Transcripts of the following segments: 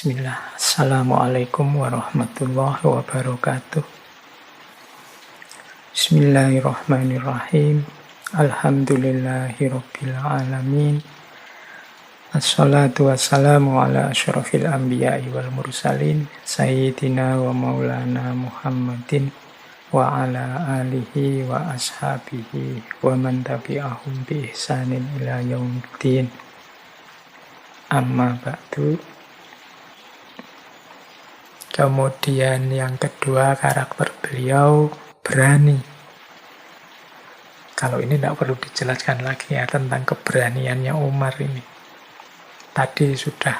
Bismillah. Assalamualaikum warahmatullahi wabarakatuh. Bismillahirrahmanirrahim. Alhamdulillahirabbil alamin. Assalatu wassalamu ala asyrafil anbiya'i wal mursalin sayyidina wa maulana Muhammadin wa ala alihi wa ashabihi wa man tabi'ahum bi ihsanin ila yaumiddin. Amma ba'du. Kemudian yang kedua, karakter beliau berani. Kalau ini tidak perlu dijelaskan lagi ya tentang keberaniannya Umar ini. Tadi sudah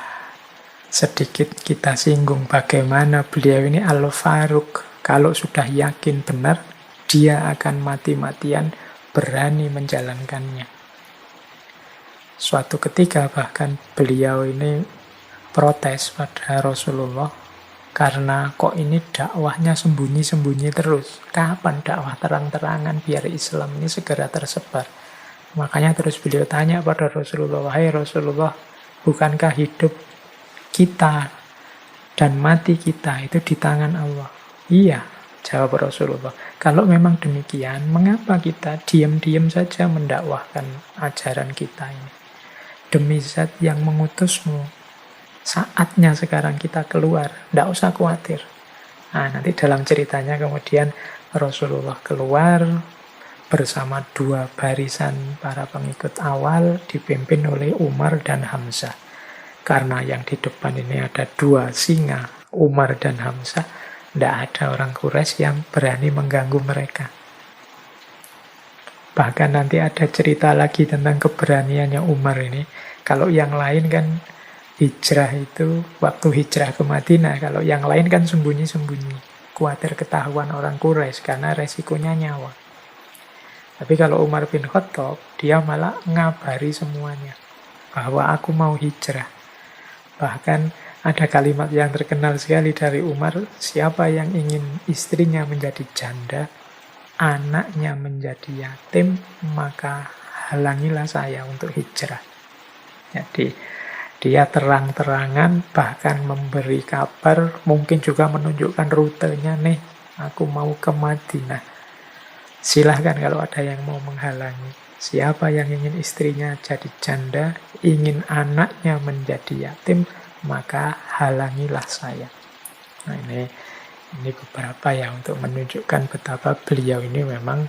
sedikit kita singgung bagaimana beliau ini Al-Faruq. Kalau sudah yakin benar, dia akan mati-matian berani menjalankannya. Suatu ketika bahkan beliau ini protes pada Rasulullah, karena kok ini dakwahnya sembunyi-sembunyi terus. Kapan dakwah terang-terangan biar Islam ini segera tersebar? Makanya terus beliau tanya pada Rasulullah, "Wahai Rasulullah, bukankah hidup kita dan mati kita itu di tangan Allah?" "Iya," jawab Rasulullah. "Kalau memang demikian, mengapa kita diam-diam saja mendakwahkan ajaran kita ini? Demi Zat yang mengutusmu, saatnya sekarang kita keluar, tidak usah khawatir." Nah, nanti dalam ceritanya kemudian Rasulullah keluar bersama dua barisan para pengikut awal dipimpin oleh Umar dan Hamzah. Karena yang di depan ini ada dua singa, Umar dan Hamzah, tidak ada orang Quraisy yang berani mengganggu mereka. Bahkan nanti ada cerita lagi tentang keberaniannya Umar ini. Kalau yang lain kan hijrah itu, waktu hijrah ke Madinah, kalau yang lain kan sembunyi-sembunyi. Khawatir ketahuan orang Quraisy karena resikonya nyawa. Tapi kalau Umar bin Khattab, dia malah ngabari semuanya. Bahwa aku mau hijrah. Bahkan ada kalimat yang terkenal sekali dari Umar, siapa yang ingin istrinya menjadi janda, anaknya menjadi yatim, maka halangilah saya untuk hijrah. Jadi dia terang-terangan bahkan memberi kabar, mungkin juga menunjukkan rutenya, nih aku mau ke Madinah. Silahkan kalau ada yang mau menghalangi. Siapa yang ingin istrinya jadi janda, ingin anaknya menjadi yatim, maka halangilah saya. Nah ini beberapa ya untuk menunjukkan betapa beliau ini memang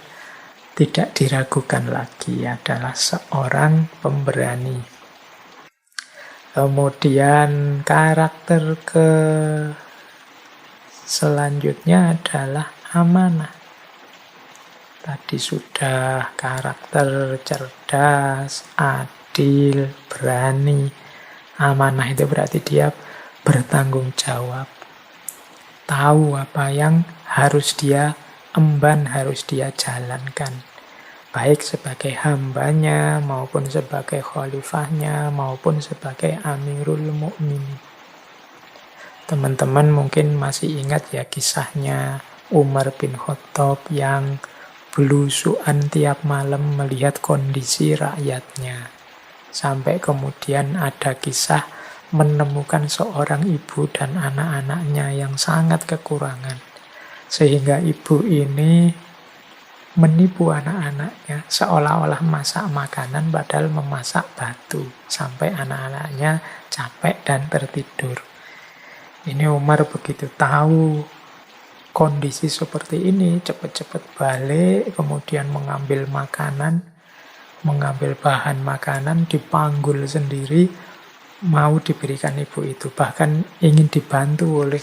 tidak diragukan lagi, adalah seorang pemberani. Kemudian karakter selanjutnya adalah amanah. Tadi sudah karakter cerdas, adil, berani. Amanah itu berarti dia bertanggung jawab. Tahu apa yang harus dia emban, harus dia jalankan. Baik sebagai hambanya, maupun sebagai khalifahnya, maupun sebagai Amirul Mukminin. Teman-teman mungkin masih ingat ya kisahnya Umar bin Khattab yang belusuan tiap malam melihat kondisi rakyatnya. Sampai kemudian ada kisah menemukan seorang ibu dan anak-anaknya yang sangat kekurangan. Sehingga ibu ini menipu anak-anaknya seolah-olah masak makanan padahal memasak batu. Sampai anak-anaknya capek dan tertidur. Ini Umar begitu tahu kondisi seperti ini, cepat-cepat balik, kemudian mengambil makanan, mengambil bahan makanan, dipanggul sendiri, mau diberikan ibu itu. Bahkan ingin dibantu oleh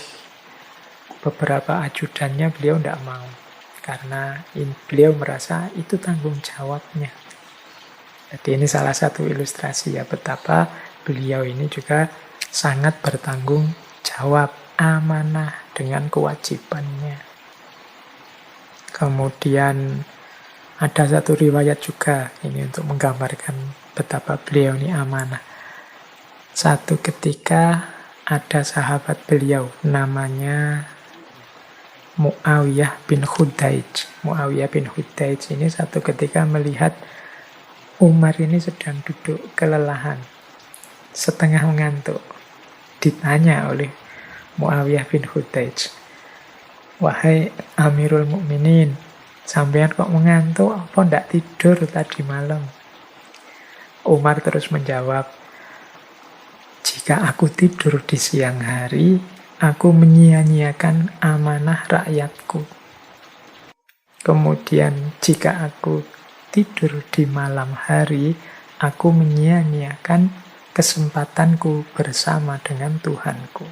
beberapa ajudannya, beliau tidak mau. Karena beliau merasa itu tanggung jawabnya. Jadi ini salah satu ilustrasi ya betapa beliau ini juga sangat bertanggung jawab, amanah dengan kewajibannya. Kemudian ada satu riwayat juga ini untuk menggambarkan betapa beliau ini amanah. Satu ketika ada sahabat beliau namanya Muawiyah bin Khudaij. Muawiyah bin Khudaij ini satu ketika melihat Umar ini sedang duduk kelelahan, setengah mengantuk. ditanya oleh Muawiyah bin Hudaij, "Wahai Amirul Mukminin, sampean kok mengantuk, apa ndak tidur tadi malam?" Umar terus menjawab, "Jika aku tidur di siang hari, aku menyia-nyiakan amanah rakyatku. Kemudian jika aku tidur di malam hari, aku menyia-nyiakan kesempatanku bersama dengan Tuhanku.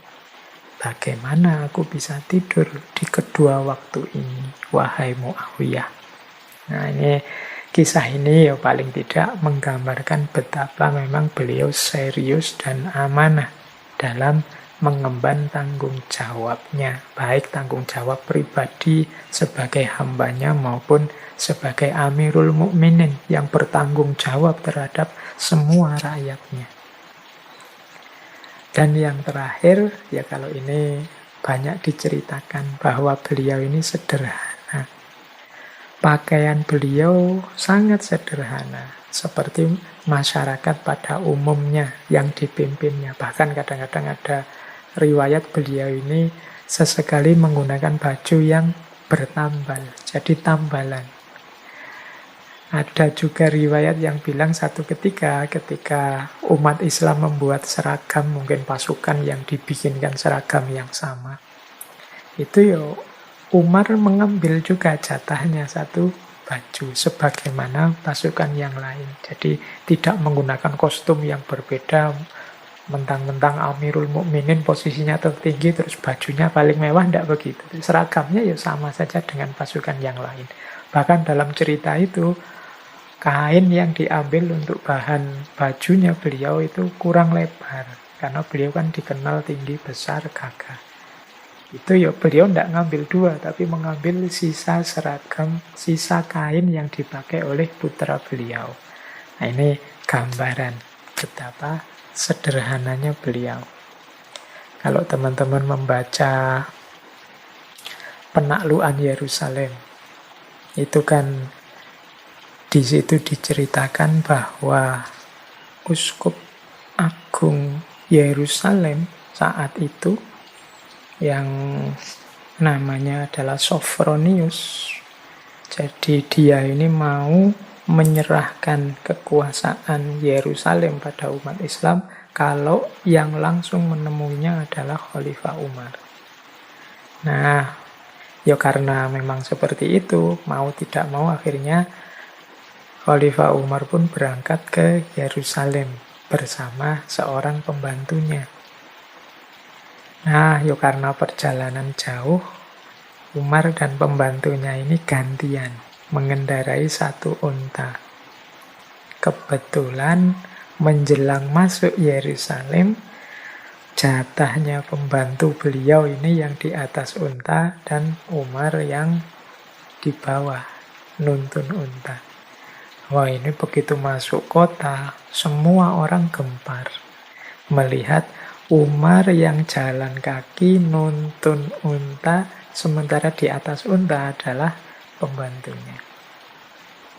Bagaimana aku bisa tidur di kedua waktu ini, wahai Muawiyah?" Nah, kisah ini ya paling tidak menggambarkan betapa memang beliau serius dan amanah dalam mengemban tanggung jawabnya, baik tanggung jawab pribadi sebagai hambanya maupun sebagai Amirul Mukminin yang bertanggung jawab terhadap semua rakyatnya. Dan yang terakhir, ya kalau ini banyak diceritakan bahwa beliau ini sederhana. Pakaian beliau sangat sederhana, seperti masyarakat pada umumnya yang dipimpinnya. Bahkan kadang-kadang ada riwayat beliau ini sesekali menggunakan baju yang bertambal, jadi tambalan. Ada juga riwayat yang bilang satu ketika umat Islam membuat seragam, mungkin pasukan yang dibikinkan seragam yang sama, itu ya Umar mengambil juga jatahnya satu baju sebagaimana pasukan yang lain. Jadi tidak menggunakan kostum yang berbeda, mentang-mentang Amirul Mukminin posisinya tertinggi terus bajunya paling mewah, tidak begitu. Seragamnya ya sama saja dengan pasukan yang lain. Bahkan dalam cerita itu, kain yang diambil untuk bahan bajunya beliau itu kurang lebar, karena beliau kan dikenal tinggi, besar, gagah. Itu ya beliau tidak ngambil dua, tapi mengambil sisa seragam, sisa kain yang dipakai oleh putra beliau. Nah, ini gambaran betapa sederhananya beliau. Kalau teman-teman membaca penaklukan Yerusalem, itu kan di situ diceritakan bahwa Uskup Agung Yerusalem saat itu yang namanya adalah Sophronius. Jadi dia ini mau menyerahkan kekuasaan Yerusalem pada umat Islam kalau yang langsung menemuinya adalah Khalifah Umar. Nah, ya karena memang seperti itu, mau tidak mau akhirnya Khalifah Umar pun berangkat ke Yerusalem bersama seorang pembantunya. Nah, yuk karena perjalanan jauh, Umar dan pembantunya ini gantian mengendarai satu unta. Kebetulan menjelang masuk Yerusalem, jatahnya pembantu beliau ini yang di atas unta dan Umar yang di bawah nuntun unta. Wah, ini begitu masuk kota, semua orang gempar melihat Umar yang jalan kaki nuntun unta, sementara di atas unta adalah pembantunya.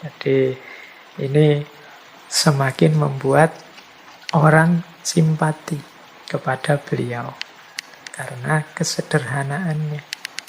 Jadi ini semakin membuat orang simpati kepada beliau karena kesederhanaannya.